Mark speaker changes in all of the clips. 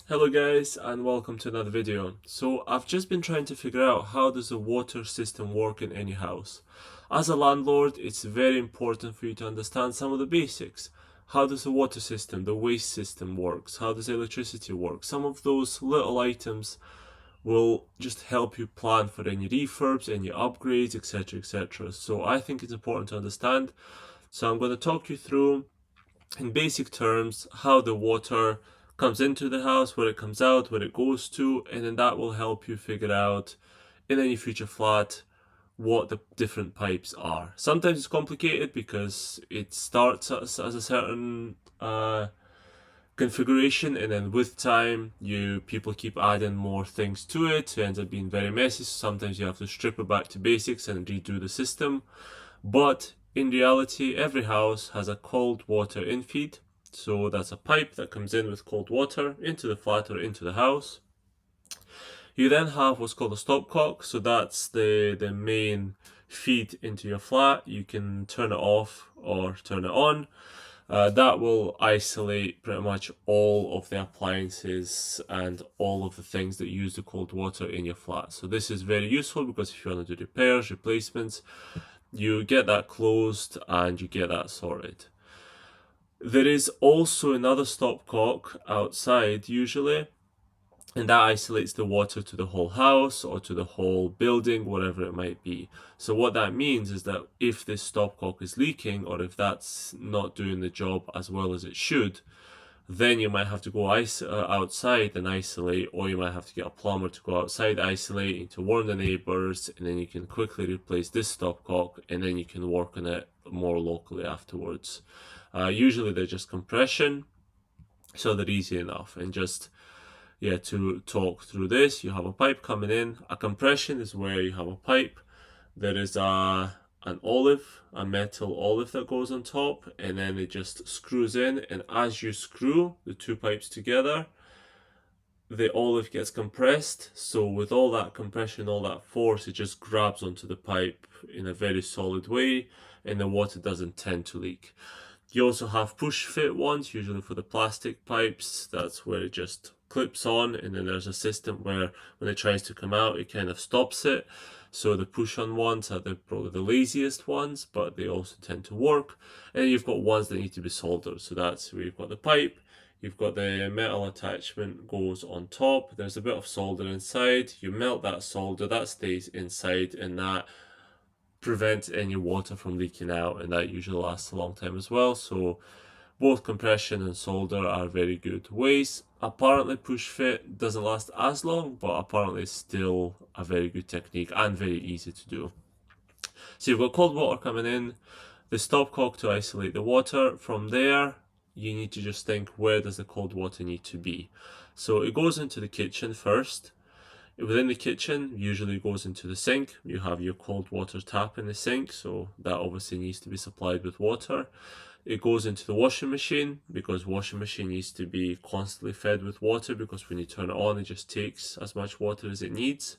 Speaker 1: Hello guys and welcome to another video. So I've just been trying to figure out how does the water system work in any house. As a landlord, it's very important for you to understand some of the basics. How does the water system, the waste system works? How does electricity work? Some of those little items will just help you plan for any refurbs, any upgrades, etc, etc. So I think it's important to understand. So I'm going to talk you through in basic terms how the water comes into the house, where it comes out, where it goes to, and then that will help you figure out in any future flat what the different pipes are. Sometimes it's complicated because it starts as a certain configuration, and then with time people keep adding more things to it. It ends up being very messy. So sometimes you have to strip it back to basics and redo the system. But in reality, every house has a cold water infeed. So that's a pipe that comes in with cold water into the flat or into the house. You then have what's called a stopcock. So that's the main feed into your flat. You can turn it off or turn it on. That will isolate pretty much all of the appliances and all of the things that use the cold water in your flat. So this is very useful because if you want to do repairs, replacements, you get that closed and you get that sorted. There is also another stopcock outside usually, and that isolates the water to the whole house or to the whole building, whatever it might be. So what that means is that if this stopcock is leaking, or if that's not doing the job as well as it should, then you might have to go outside and isolate, or you might have to get a plumber to go outside, isolate, to warn the neighbours, and then you can quickly replace this stopcock, and then you can work on it more locally afterwards. Usually they're just compression, so they're easy enough. And just to talk through this, you have a pipe coming in. A compression is where you have a pipe. There is an olive, a metal olive that goes on top, and then it just screws in, and as you screw the two pipes together, the olive gets compressed. So with all that compression, all that force, it just grabs onto the pipe in a very solid way, and the water doesn't tend to leak. You also have push fit ones, usually for the plastic pipes. That's where it just clips on, and then there's a system where when it tries to come out, it kind of stops it. So the push on ones are probably the laziest ones, but they also tend to work. And then you've got ones that need to be soldered. So that's where you've got the pipe, you've got the metal attachment goes on top, there's a bit of solder inside, you melt that solder, that stays inside, and that prevent any water from leaking out, and that usually lasts a long time as well. So both compression and solder are very good ways. Apparently push fit doesn't last as long, but apparently it's still a very good technique and very easy to do. So you've got cold water coming in, the stopcock to isolate the water. From there you need to just think, where does the cold water need to be? So it goes into the kitchen first. Within the kitchen, usually goes into the sink. You have your cold water tap in the sink, so that obviously needs to be supplied with water. It goes into the washing machine, because washing machine needs to be constantly fed with water, because when you turn it on, it just takes as much water as it needs.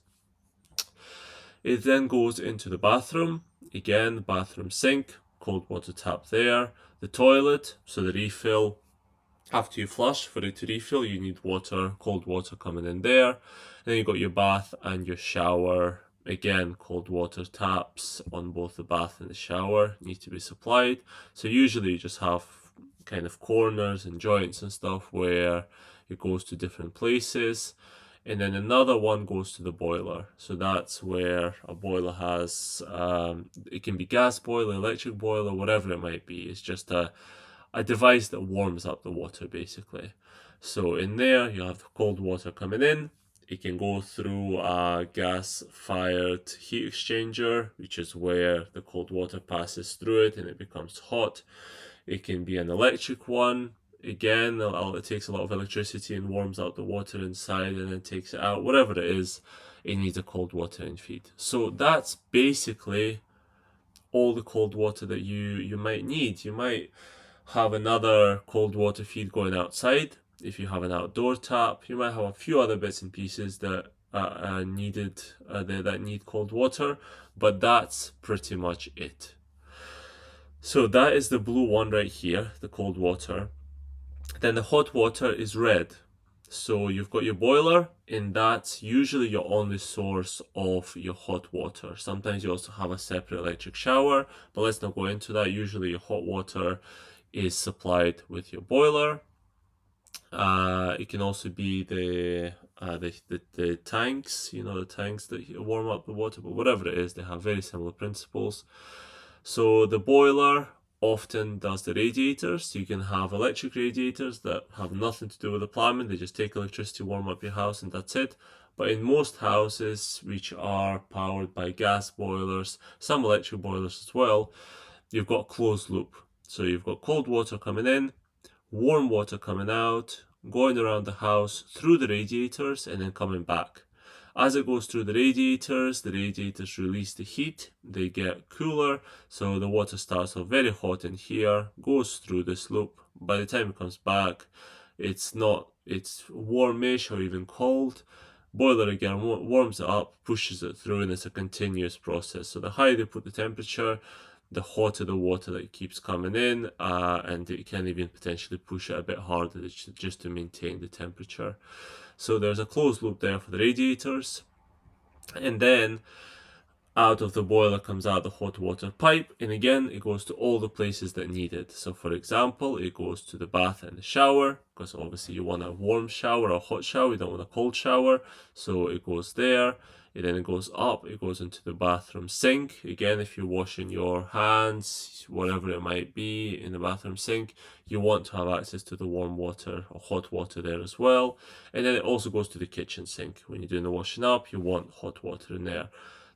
Speaker 1: It then goes into the bathroom. Again, bathroom sink, cold water tap there. The toilet, so the refill. After you flush, for it to refill, you need water, cold water coming in there. And then you've got your bath and your shower. Again, cold water taps on both the bath and the shower need to be supplied. So usually you just have kind of corners and joints and stuff where it goes to different places. And then another one goes to the boiler. So that's where a boiler has, it can be gas boiler, electric boiler, whatever it might be. It's just a device that warms up the water basically. So in there you have the cold water coming in. It can go through a gas-fired heat exchanger, which is where the cold water passes through it and it becomes hot. It can be an electric one. Again, it takes a lot of electricity and warms out the water inside and then takes it out. Whatever it is, it needs a cold water infeed. So that's basically all the cold water that you might need. You might have another cold water feed going outside. If you have an outdoor tap, you might have a few other bits and pieces that are needed, that need cold water, but that's pretty much it. So that is the blue one right here, the cold water. Then the hot water is red. So you've got your boiler, and that's usually your only source of your hot water. Sometimes you also have a separate electric shower, but let's not go into that. Usually your hot water is supplied with your boiler. It can also be the tanks, the tanks that warm up the water, but whatever it is, they have very similar principles. So the boiler often does the radiators. So you can have electric radiators that have nothing to do with the plumbing. They just take electricity, warm up your house, and that's it. But in most houses, which are powered by gas boilers, some electric boilers as well, you've got closed loop. So you've got cold water coming in, warm water coming out, going around the house through the radiators, and then coming back. As it goes through the radiators release the heat, they get cooler, so the water starts off very hot in here, goes through this loop. By the time it comes back, it's warmish or even cold. Boiler again warms it up, pushes it through, and it's a continuous process. So the higher they put the temperature, the hotter the water that keeps coming in, and it can even potentially push it a bit harder just to maintain the temperature. So there's a closed loop there for the radiators, and then out of the boiler comes out the hot water pipe, and again it goes to all the places that need it. So for example, it goes to the bath and the shower, because obviously you want a warm shower or a hot shower, you don't want a cold shower, so it goes there. And then it goes up, it goes into the bathroom sink. Again, if you're washing your hands, whatever it might be in the bathroom sink, you want to have access to the warm water or hot water there as well. And then it also goes to the kitchen sink. When you're doing the washing up, you want hot water in there.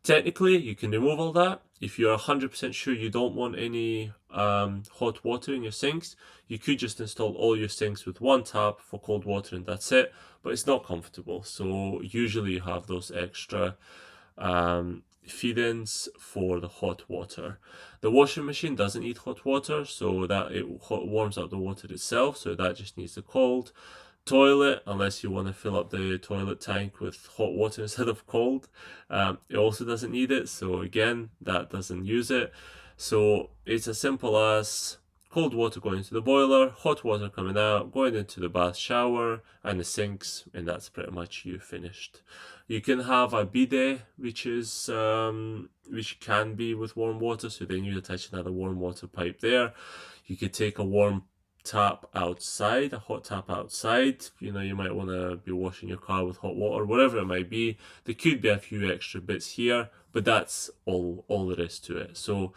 Speaker 1: Technically, you can remove all that. If you're 100% sure you don't want any hot water in your sinks, you could just install all your sinks with one tap for cold water and that's it. But it's not comfortable. So usually you have those extra feed-ins for the hot water. The washing machine doesn't need hot water, so that it warms up the water itself. So that just needs the cold. Toilet, unless you want to fill up the toilet tank with hot water instead of cold, it also doesn't need it. So again, that doesn't use it. So it's as simple as cold water going into the boiler, hot water coming out, going into the bath shower and the sinks, and that's pretty much you finished. You can have a bidet, which can be with warm water, so then you attach another warm water pipe there. You could take a warm tap outside, a hot tap outside. You might want to be washing your car with hot water, whatever it might be. There could be a few extra bits here, but that's all there is to it. So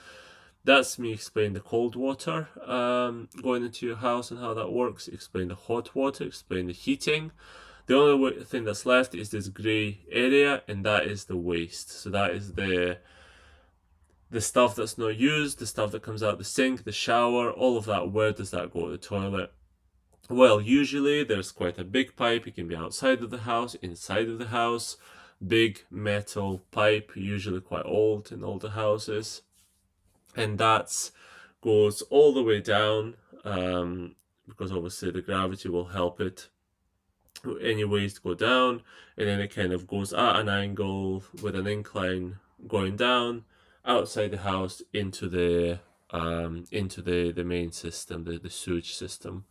Speaker 1: that's me explaining the cold water going into your house and how that works. Explain the hot water, explain the heating. The only thing that's left is this grey area, and that is the waste. So that is the stuff that's not used, the stuff that comes out the sink, the shower, all of that. Where does that go to the toilet? Well, usually there's quite a big pipe. It can be outside of the house, inside of the house. Big metal pipe, usually quite old in older houses. And that goes all the way down, because obviously the gravity will help it anyways to go down. And then it kind of goes at an angle with an incline going down outside the house into the main system, the sewage system.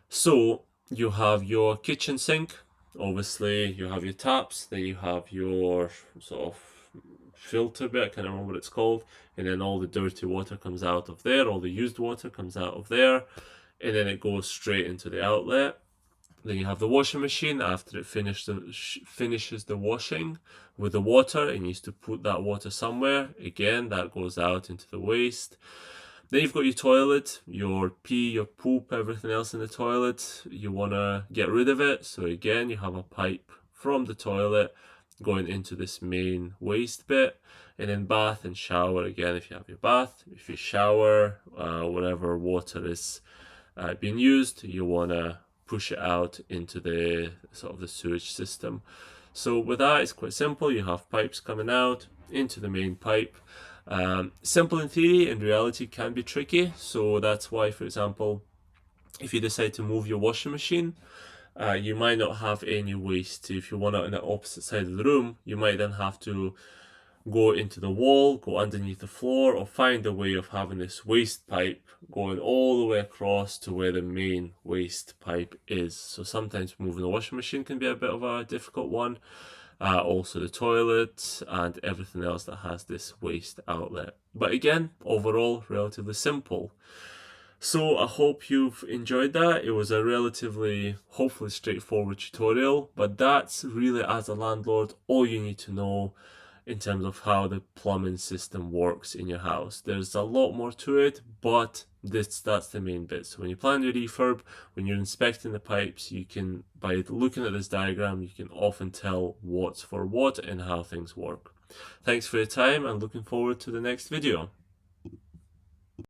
Speaker 1: So you have your kitchen sink, obviously you have your taps, then you have your sort of filter bit, I can't remember what it's called, and then all the dirty water comes out of there, all the used water comes out of there, and then it goes straight into the outlet. Then you have the washing machine. After it finishes the washing with the water, it needs to put that water somewhere. Again, that goes out into the waste. Then you've got your toilet, your pee, your poop, everything else in the toilet. You want to get rid of it. So again, you have a pipe from the toilet going into this main waste bit. And then bath and shower, again, if you have your bath, if you shower, whatever water is being used, you want to push it out into the sort of the sewage system. So with that, it's quite simple. You have pipes coming out into the main pipe. Simple in theory, in reality can be tricky. So that's why, for example, if you decide to move your washing machine, you might not have any waste. If you want it on the opposite side of the room, you might then have to go into the wall, go underneath the floor, or find a way of having this waste pipe going all the way across to where the main waste pipe is. So sometimes moving the washing machine can be a bit of a difficult one. Also the toilet and everything else that has this waste outlet. But again, overall, relatively simple. So I hope you've enjoyed that. It was a relatively, hopefully straightforward tutorial, but that's really, as a landlord, all you need to know in terms of how the plumbing system works in your house. There's a lot more to it, but that's the main bit. So when you plan your refurb, when you're inspecting the pipes, you can, by looking at this diagram, you can often tell what's for what and how things work. Thanks for your time and looking forward to the next video.